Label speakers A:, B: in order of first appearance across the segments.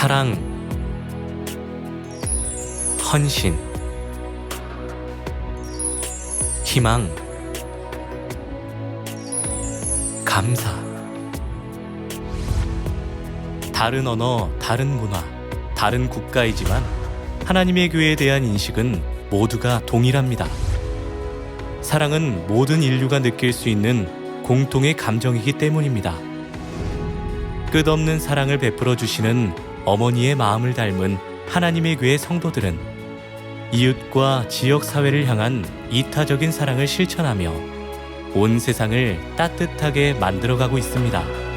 A: 사랑, 헌신, 희망, 감사. 다른 언어, 다른 문화, 다른 국가이지만 하나님의 교회에 대한 인식은 모두가 동일합니다. 사랑은 모든 인류가 느낄 수 있는 공통의 감정이기 때문입니다. 끝없는 사랑을 베풀어 주시는 어머니의 마음을 닮은 하나님의 교회 성도들은 이웃과 지역 사회를 향한 이타적인 사랑을 실천하며 온 세상을 따뜻하게 만들어가고 있습니다.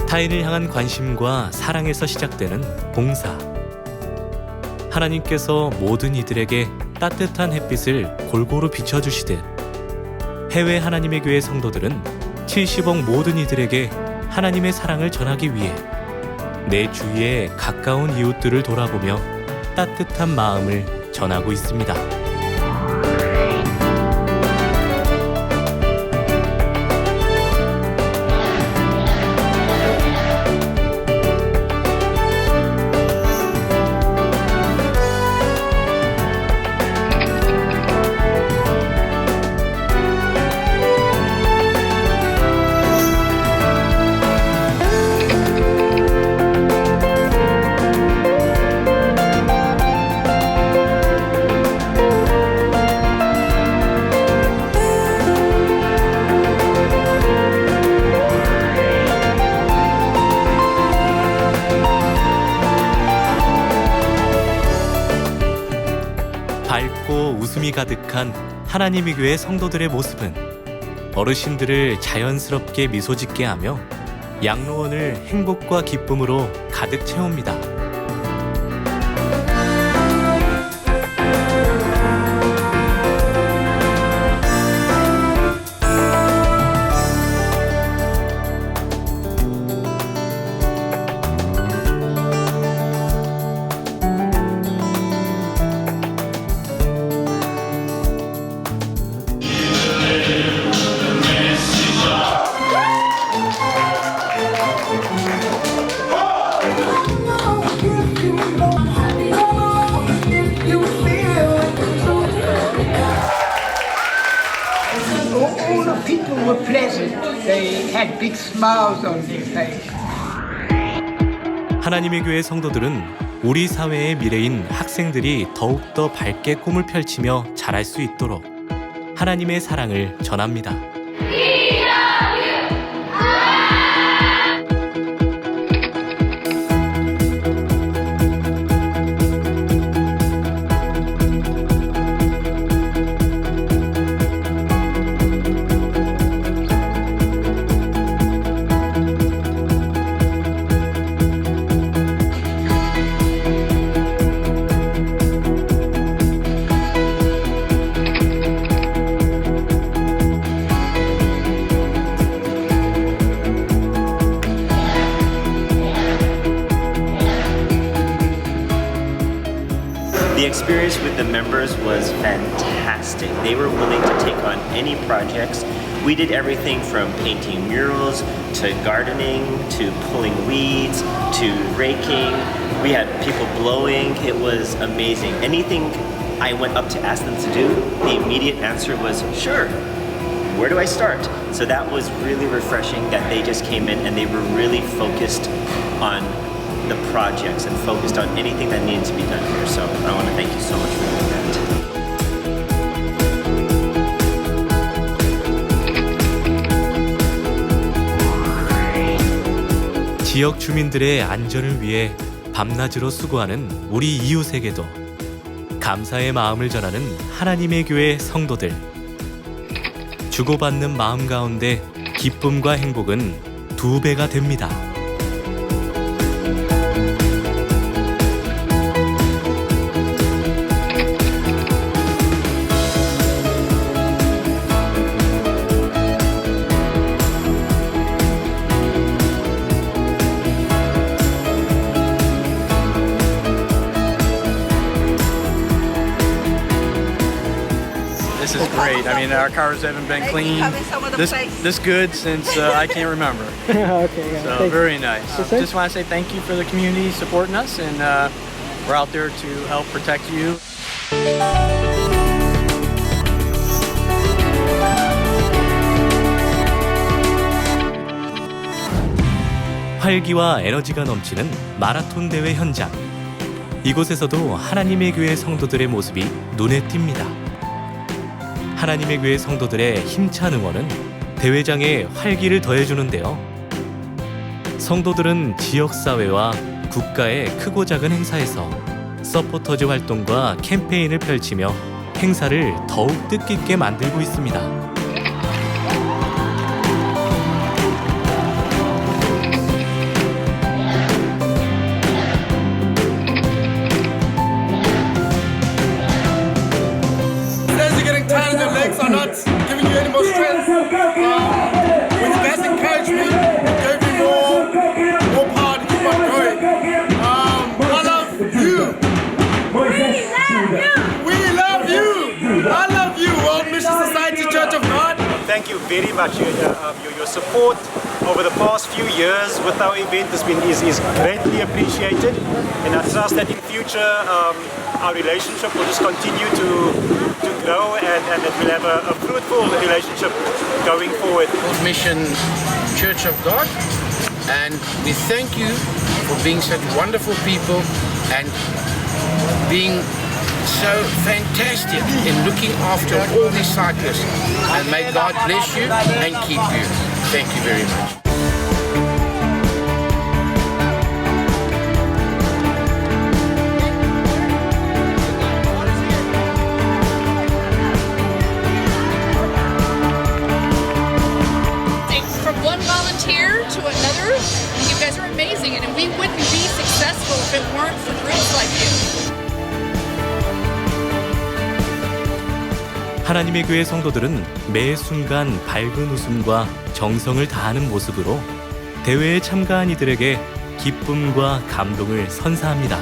A: 타인을 향한 관심과 사랑에서 시작되는 봉사. 하나님께서 모든 이들에게 따뜻한 햇빛을 골고루 비춰주시듯 해외 하나님의 교회 성도들은 70억 모든 이들에게 하나님의 사랑을 전하기 위해 내 주위의 가까운 이웃들을 돌아보며 따뜻한 마음을 전하고 있습니다. 밝고 웃음이 가득한 하나님의 교회 성도들의 모습은 어르신들을 자연스럽게 미소 짓게 하며 양로원을 행복과 기쁨으로 가득 채웁니다.
B: All the people were pleasant. They had big smiles on their face.
A: 하나님의 교회 성도들은 우리 사회의 미래인 학생들이 더욱더 밝게 꿈을 펼치며 자랄 수 있도록 하나님의 사랑을 전합니다.
C: The experience with the members was fantastic. They were willing to take on any projects. We did everything from painting murals to gardening to pulling weeds to raking. We had people blowing. It was amazing. Anything I went up to ask them to do, the immediate answer was, sure. Where do I start? So that was really refreshing that they just came in and they were really focused on the projects and focused on anything that needed to be done here. So I want to thank you so much for doing that.
A: 지역 주민들의 안전을 위해 밤낮으로 수고하는 우리 이웃에게도 감사의 마음을 전하는 하나님의 교회 성도들. 주고받는 마음 가운데 기쁨과 행복은 2배가 됩니다.
D: This is great. I mean, our cars haven't been clean this good since I can't remember.
E: Okay, yeah.
D: So very nice.
E: Yes, sir.
D: Just want to say thank you for the community supporting us, and we're out there to help protect you.
A: 활기와 에너지가 넘치는 마라톤 대회 현장. 이곳에서도 하나님의 교회 성도들의 모습이 눈에 띕니다. 하나님의 교회 성도들의 힘찬 응원은 대회장에 활기를 더해주는데요. 성도들은 지역사회와 국가의 크고 작은 행사에서 서포터즈 활동과 캠페인을 펼치며 행사를 더욱 뜻깊게 만들고 있습니다.
F: Legs are not giving you any more strength. When you guys encourage me, it gave me more power to keep on going. I love you. We love you. I love you, World Mission Society Church of God.
G: Thank you very much. Your support over the past few years with our event is greatly appreciated, and I trust that in future our relationship will just continue to grow and that we'll have a fruitful relationship going forward.
H: Mission Church of God, and we thank you for being such wonderful people and being so fantastic in looking after all these cyclists, and may God bless you and keep you. Thank you very much.
I: From one volunteer to another, you guys are amazing, and we wouldn't be successful if it weren't for groups like you.
A: 하나님의 교회 성도들은 매 순간 밝은 웃음과 정성을 다하는 모습으로 대회에 참가한 이들에게 기쁨과 감동을 선사합니다.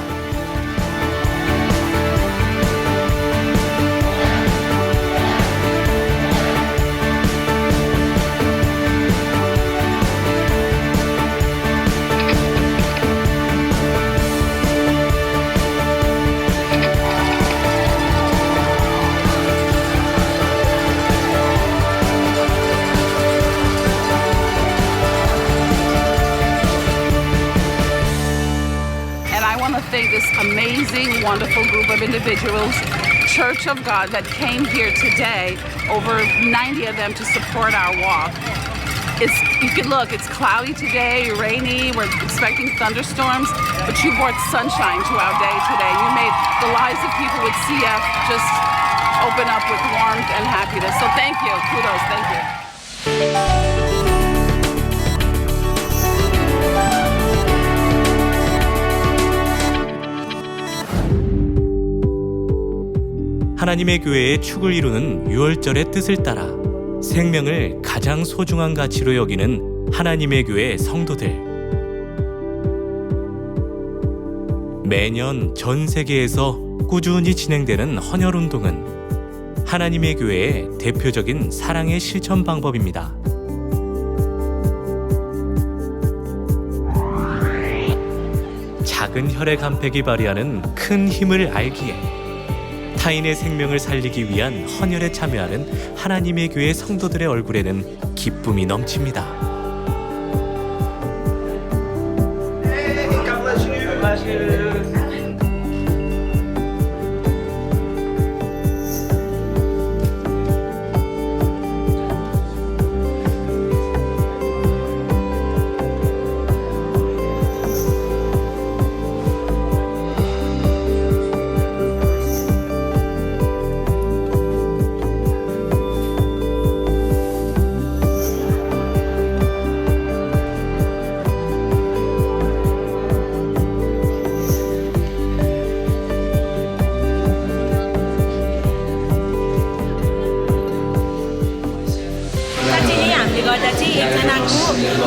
J: Thank this amazing, wonderful group of individuals, Church of God, that came here today, over 90 of them, to support our walk. You can look, it's cloudy today, rainy, we're expecting thunderstorms, but you brought sunshine to our day today. You made the lives of people with CF just open up with warmth and happiness. So thank you, kudos, thank you.
A: 하나님의 교회의 축을 이루는 유월절의 뜻을 따라 생명을 가장 소중한 가치로 여기는 하나님의 교회 성도들. 매년 전 세계에서 꾸준히 진행되는 헌혈운동은 하나님의 교회의 대표적인 사랑의 실천 방법입니다. 작은 혈액 한 팩이 발휘하는 큰 힘을 알기에 타인의 생명을 살리기 위한 헌혈에 참여하는 하나님의 교회 성도들의 얼굴에는 기쁨이 넘칩니다.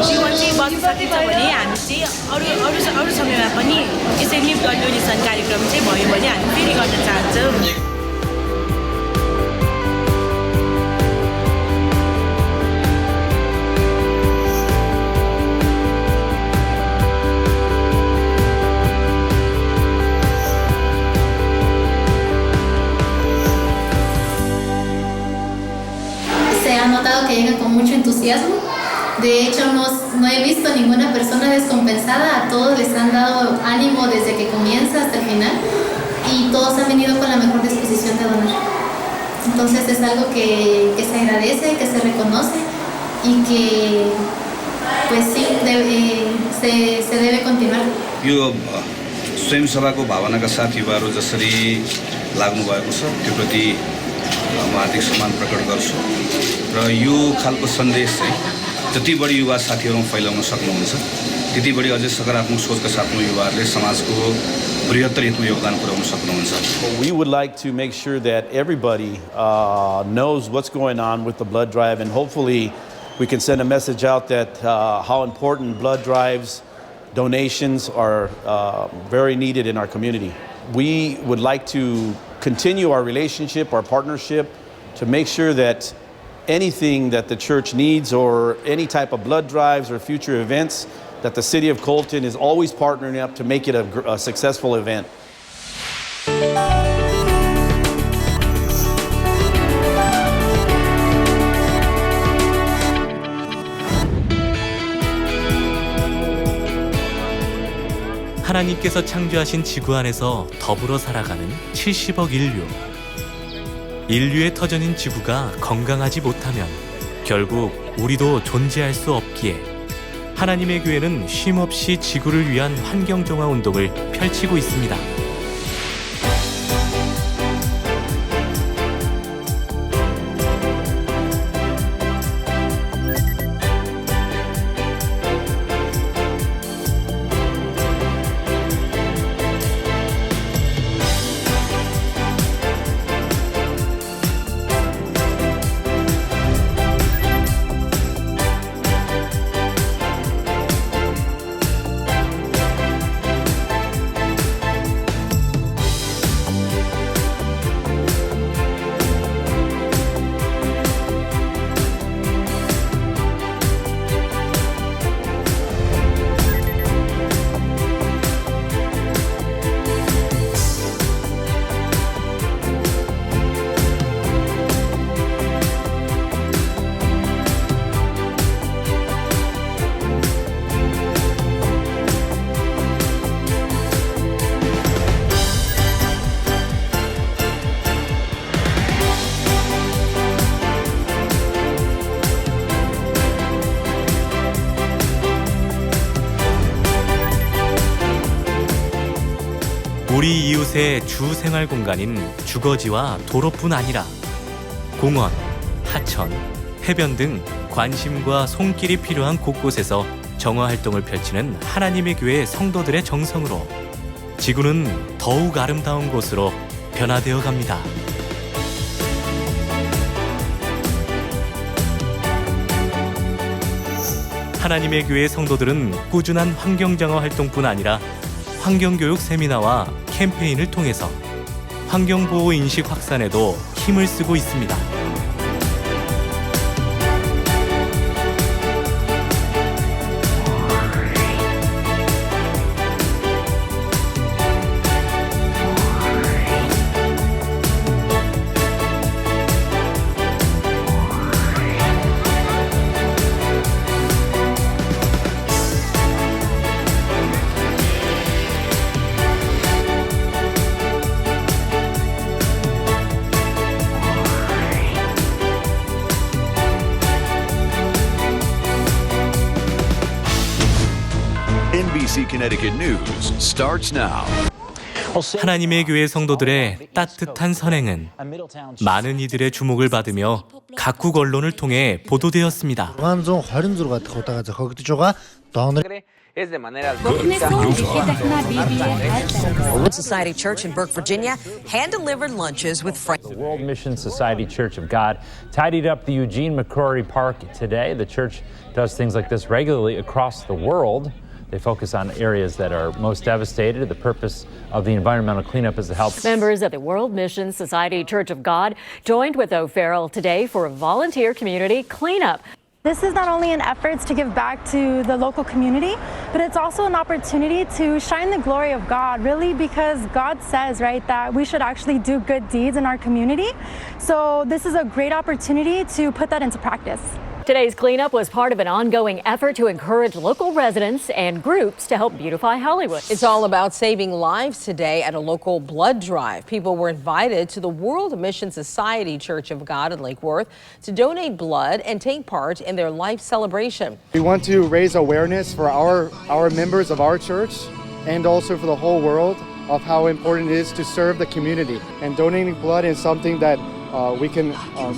K: जीवन चाहिँ बस्न सकिन्छ भने हामी चाहिँ अरू समयमा पनि यसरी ब्लड डोनेसन कार्यक्रम चाहिँ भयो भने हामी फेरि गर्न चाहन्छौँ।
E: notado que llegan con mucho entusiasmo. De hecho, no he visto ninguna persona descompensada. A todos les han dado ánimo desde que comienza hasta el final y todos han venido con la mejor disposición de donar. Entonces es algo que se agradece, que se reconoce y que pues sí, se debe continuar.
L: यो स्वयंसेवाको भावनाका साथ युवाहरू जसरी लाग्नु भएको छ त्यो प्रति म हार्दिक सम्मान प्रकट गर्छु र यो खालको सन्देश चाहिँ जति बढी युवा साथीहरूमा फैलाउन सक्नुहुन्छ त्यति बढी अझै सकारात्मक सोचका साथमा युवाहरूले समाजको बृहत्तर हितमा योगदान पुर्याउन सक्नुहुन्छ.
M: We would like to make sure that everybody knows what's going on with the blood drive, and hopefully we can send a message out that how important blood drives, donations are very needed in our community. We would like to continue our relationship, our partnership, to make sure that anything that the church needs or any type of blood drives or future events, that the City of Colton is always partnering up to make it a successful event.
A: 하나님께서 창조하신 지구 안에서 더불어 살아가는 70억 인류. 인류의 터전인 지구가 건강하지 못하면 결국 우리도 존재할 수 없기에 하나님의 교회는 쉼없이 지구를 위한 환경정화 운동을 펼치고 있습니다. 우리 이웃의 주 생활 공간인 주거지와 도로뿐 아니라 공원, 하천, 해변 등 관심과 손길이 필요한 곳곳에서 정화 활동을 펼치는 하나님의 교회 성도들의 정성으로 지구는 더욱 아름다운 곳으로 변화되어 갑니다. 하나님의 교회 성도들은 꾸준한 환경정화 활동뿐 아니라 환경교육 세미나와 캠페인을 통해서 환경보호 인식 확산에도 힘을 쓰고 있습니다.
N: NBC Connecticut News starts now.
A: 하나님의 교회 성도들의 따뜻한 선행은 많은 이들의 주목을 받으며 각국 언론을 통해 보도되었습니다.
O: World Society Church in Burke, Virginia, hand-delivered lunches with friends.
P: The World Mission Society Church of God tidied up the Eugene McCrory Park today. The church does things like this regularly across the world. They focus on areas that are most devastated. The purpose of the environmental cleanup is to help.
Q: Members of the World Mission Society Church of God joined with O'Farrell today for a volunteer community cleanup. This is not only an effort to give back to the local community, but it's also an opportunity to shine the glory of God, really, because God says, right, that we should actually do good deeds in our community. So this is a great opportunity to put that into practice.
R: Today's cleanup was part of an ongoing effort to encourage local residents and groups to help beautify Hollywood.
O: It's all about saving lives today at a local blood drive. People were invited to the World Mission Society Church of God in Lake Worth to donate blood and take part in their life celebration.
S: We want to raise awareness for our members of our church and also for the whole world of how important it is to serve the community. And donating blood is something that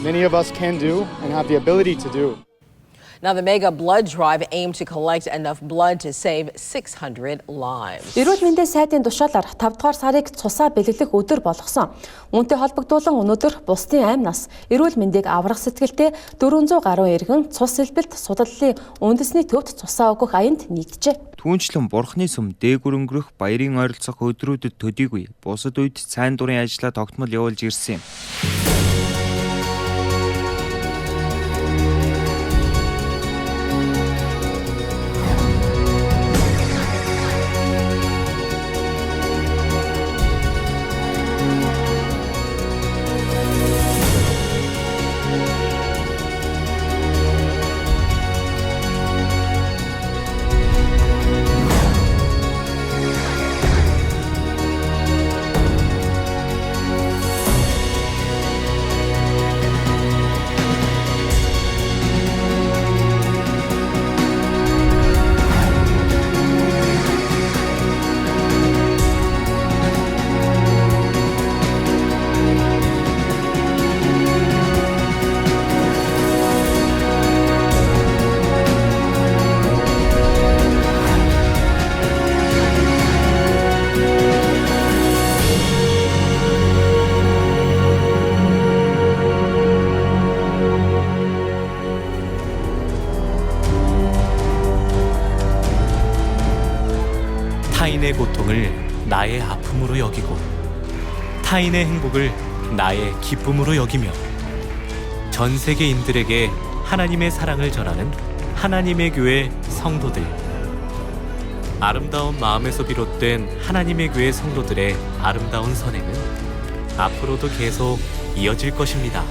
S: many of us can do and have the ability to do.
O: Now, the mega blood drive aimed to collect enough blood to save 600 lives.
T: Эрүүл мэндийн сайдын тушаалаар 5 дугаар сарыг цусаа бэлгэлэх өдөр болгосон. Үүнтэй холбогдуулан өнөөдөр бусдын амь нас эрүүл мэндийг аврах сэтгэлтэй 400 гаруй иргэн цус элбэлт судлалын үндэсний төвд цусаа өгөх аянд нийтжээ.
U: Түүнчлэн бурхны сүм дээгүр өнгөрөх баярын ойролцоох өдрүүдэд төдийгүй бусад үед сайн дурын ажлаа тогтмол явуулж ирсэн юм.
A: 타인의 고통을 나의 아픔으로 여기고 타인의 행복을 나의 기쁨으로 여기며 전 세계인들에게 하나님의 사랑을 전하는 하나님의 교회 성도들. 아름다운 마음에서 비롯된 하나님의 교회 성도들의 아름다운 선행은 앞으로도 계속 이어질 것입니다.